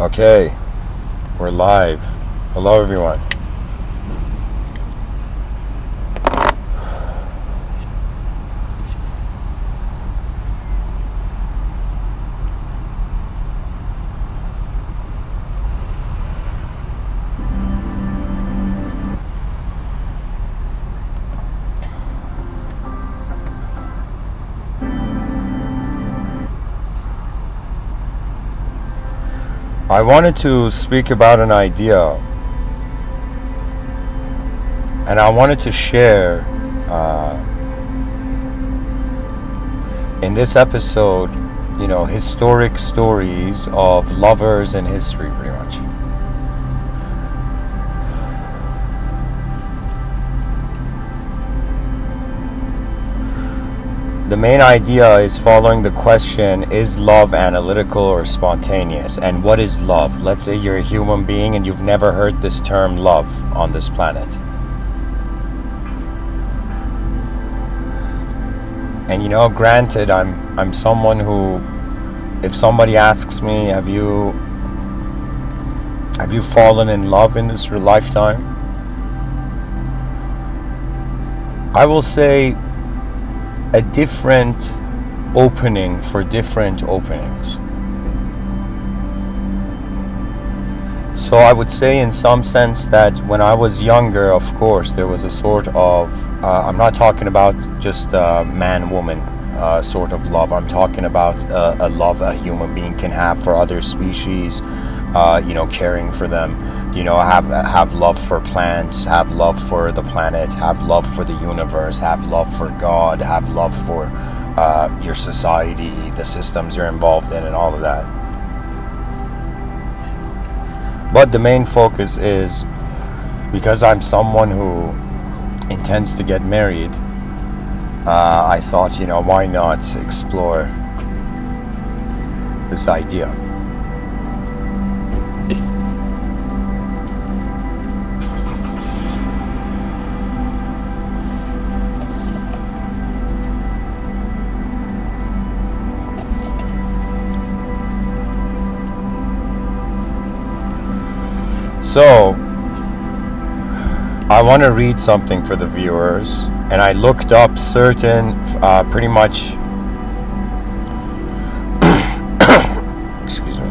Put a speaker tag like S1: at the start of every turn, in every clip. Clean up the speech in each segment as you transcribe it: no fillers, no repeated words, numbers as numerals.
S1: Okay, we're live. Hello, everyone. I wanted to speak about an idea, and I wanted to share in this episode, historic stories of lovers in history, pretty much. The main idea is following the question, is love analytical or spontaneous? And what is love? Let's say you're a human being and you've never heard this term love on this planet. And granted, I'm someone who, if somebody asks me, have you fallen in love in this lifetime? I will say a different opening for different openings. So I would say in some sense that when I was younger, of course, there was a sort of, I'm not talking about just man-woman sort of love. I'm talking about a love a human being can have for other species, caring for them, have love for plants, have love for the planet, have love for the universe, have love for God, have love for your society, the systems you're involved in, and all of that. But the main focus is, because I'm someone who intends to get married, I thought, why not explore this idea? So, I want to read something for the viewers, and I looked up certain, pretty much, excuse me.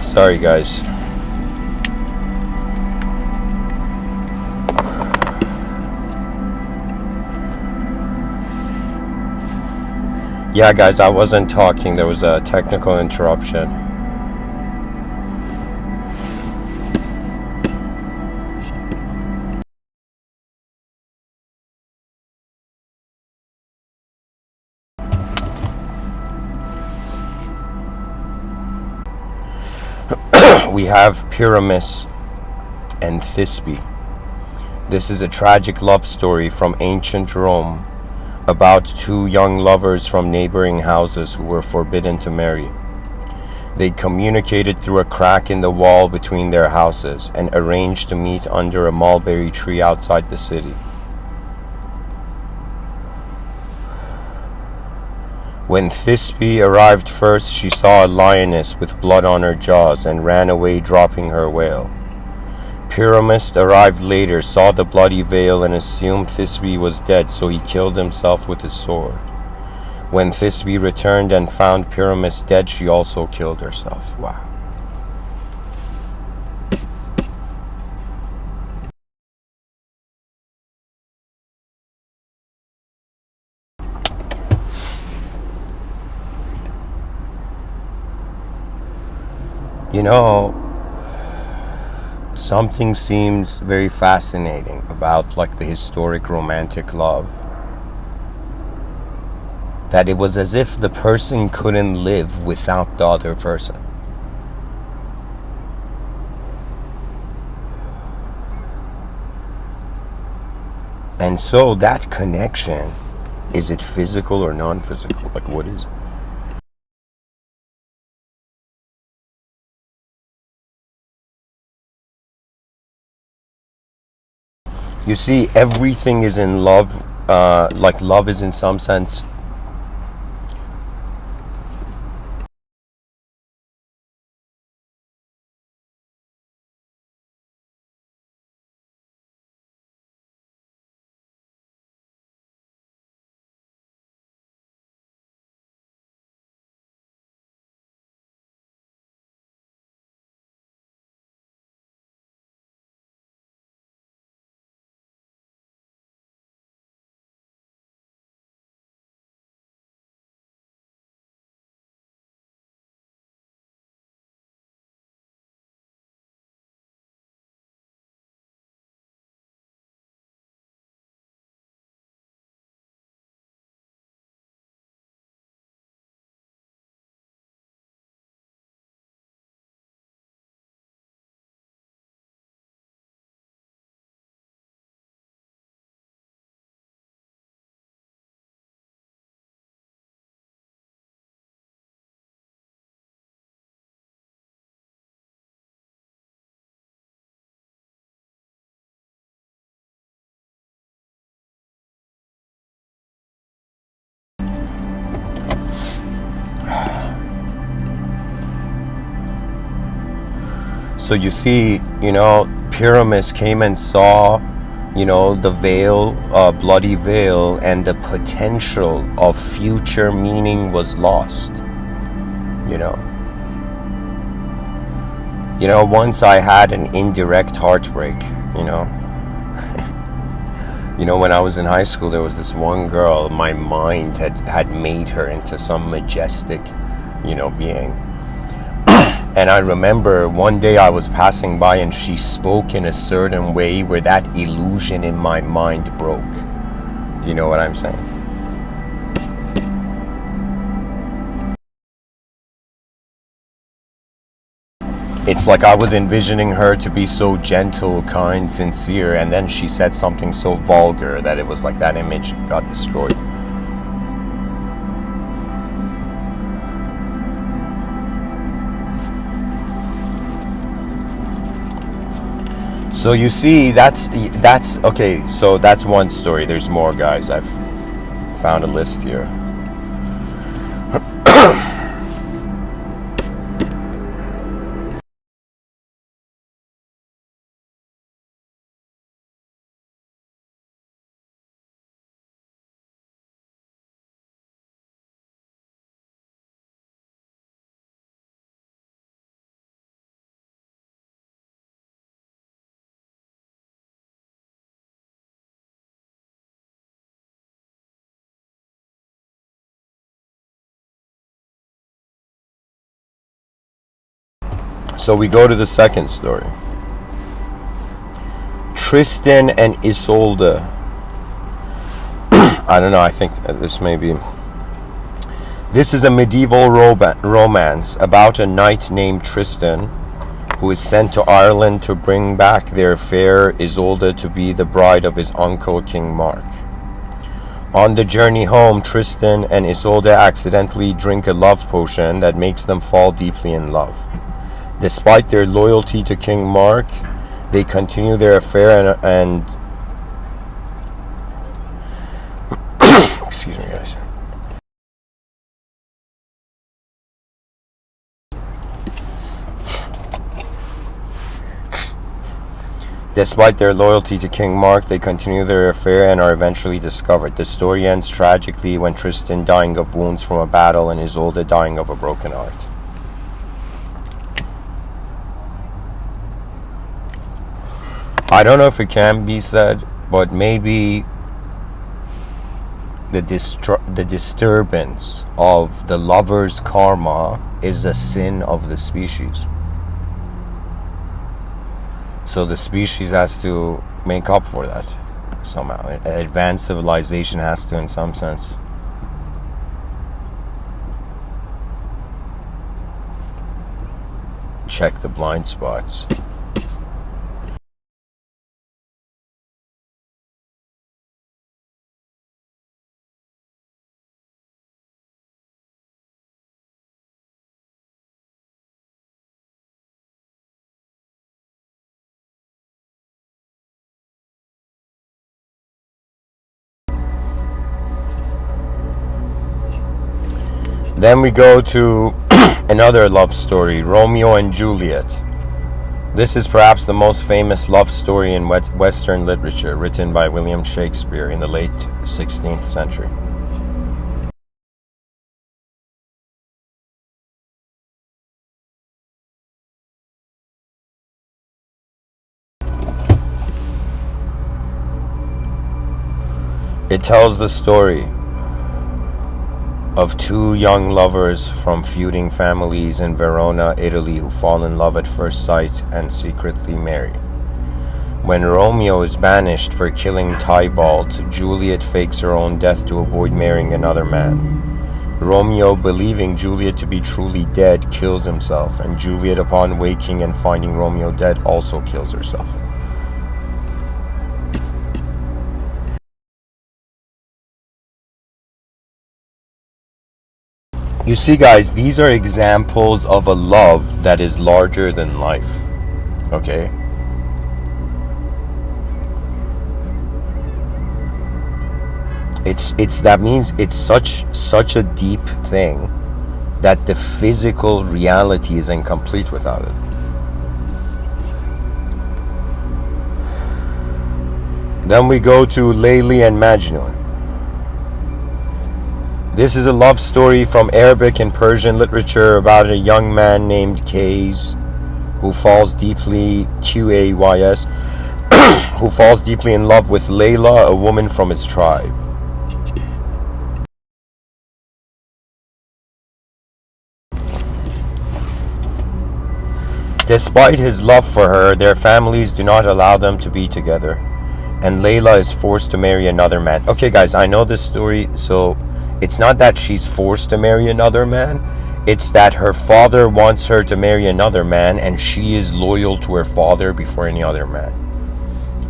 S1: Sorry, guys. Yeah, guys, I wasn't talking. There was a technical interruption. We have Pyramus and Thisbe. This is a tragic love story from ancient Rome about two young lovers from neighboring houses who were forbidden to marry. They communicated through a crack in the wall between their houses and arranged to meet under a mulberry tree outside the city. When Thisbe arrived first, she saw a lioness with blood on her jaws and ran away, dropping her veil. Pyramus arrived later, saw the bloody veil, and assumed Thisbe was dead, so he killed himself with his sword. When Thisbe returned and found Pyramus dead, she also killed herself. Wow. You know, something seems very fascinating about like the historic romantic love. That it was as if the person couldn't live without the other person. And so that connection, is it physical or non-physical? Like, what is it? You see, everything is in love. Like love is in some sense. So you see, Pyramus came and saw, the veil, bloody veil, and the potential of future meaning was lost. You know. Once I had an indirect heartbreak, when I was in high school, there was this one girl, my mind had made her into some majestic, being. And I remember one day I was passing by and she spoke in a certain way where that illusion in my mind broke. Do you know what I'm saying? It's like I was envisioning her to be so gentle, kind, sincere, and then she said something so vulgar that it was like that image got destroyed. So you see, that's okay. So that's one story. There's more, guys. I've found a list here. So we go to the second story. Tristan and Isolde. I don't know, I think this may be... This is a medieval romance about a knight named Tristan who is sent to Ireland to bring back their fair Isolde to be the bride of his uncle King Mark. On the journey home, Tristan and Isolde accidentally drink a love potion that makes them fall deeply in love. Despite their loyalty to King Mark, they continue their affair and excuse me, guys. Despite their loyalty to King Mark, they continue their affair and are eventually discovered. The story ends tragically when Tristan dying of wounds from a battle and Isolde dying of a broken heart. I don't know if it can be said, but maybe the disturbance of the lover's karma is a sin of the species. So the species has to make up for that somehow. Advanced civilization has to, in some sense. Check the blind spots. Then we go to another love story, Romeo and Juliet. This is perhaps the most famous love story in Western literature, written by William Shakespeare in the late 16th century. It tells the story of two young lovers from feuding families in Verona, Italy, who fall in love at first sight and secretly marry. When Romeo is banished for killing Tybalt, Juliet fakes her own death to avoid marrying another man. Romeo, believing Juliet to be truly dead, kills himself, and Juliet, upon waking and finding Romeo dead, also kills herself. You see, guys, these are examples of a love that is larger than life. Okay? That means it's such a deep thing that the physical reality is incomplete without it. Then we go to Layli and Majnun. This is a love story from Arabic and Persian literature about a young man named Qays who falls deeply, Qays, who falls deeply in love with Layla, a woman from his tribe. Despite his love for her, their families do not allow them to be together, and Layla is forced to marry another man. Okay, guys, I know this story, so it's not that she's forced to marry another man, it's that her father wants her to marry another man, and she is loyal to her father before any other man.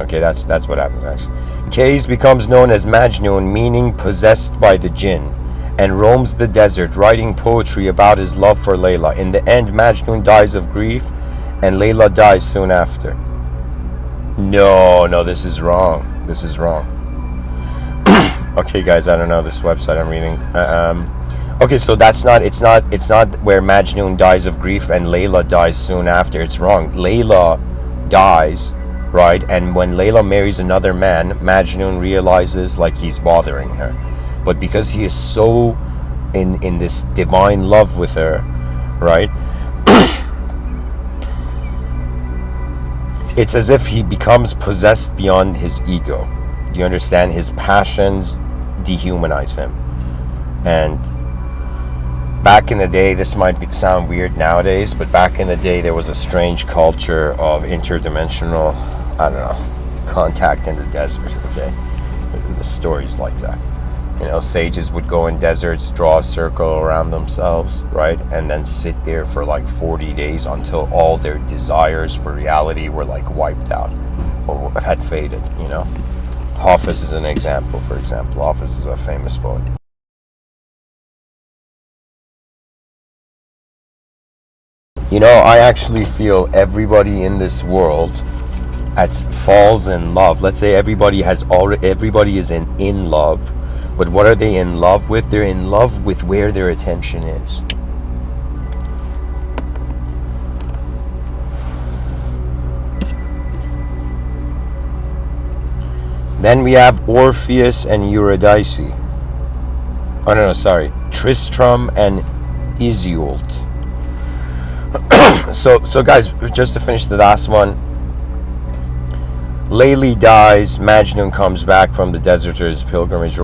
S1: Okay, that's what happens actually. Qays becomes known as Majnun, meaning possessed by the jinn, and roams the desert, writing poetry about his love for Layla. In the end, Majnun dies of grief, and Layla dies soon after. No, this is wrong. This is wrong. Okay, guys, I don't know this website I'm reading. Okay, so it's not where Majnun dies of grief and Layla dies soon after. It's wrong. Layla dies, right? And when Layla marries another man, Majnun realizes like he's bothering her. But because he is so in this divine love with her, right? It's as if he becomes possessed beyond his ego. Do you understand? His passions dehumanize him. And back in the day, this might sound weird nowadays, but back in the day there was a strange culture of interdimensional, I don't know, contact in the desert. Okay, the stories like that. You know, sages would go in deserts, draw a circle around themselves, right, and then sit there for like 40 days until all their desires for reality were like wiped out or had faded. You know, Hafiz is an example. For example, Hafiz is a famous poet. You know, I actually feel everybody in this world falls in love. Let's say everybody is in love, but what are they in love with? They're in love with where their attention is. Then we have Orpheus and Eurydice. Oh no, sorry, Tristram and Iseult. So guys, just to finish the last one, Layli dies, Majnun comes back from the desert to his pilgrimage.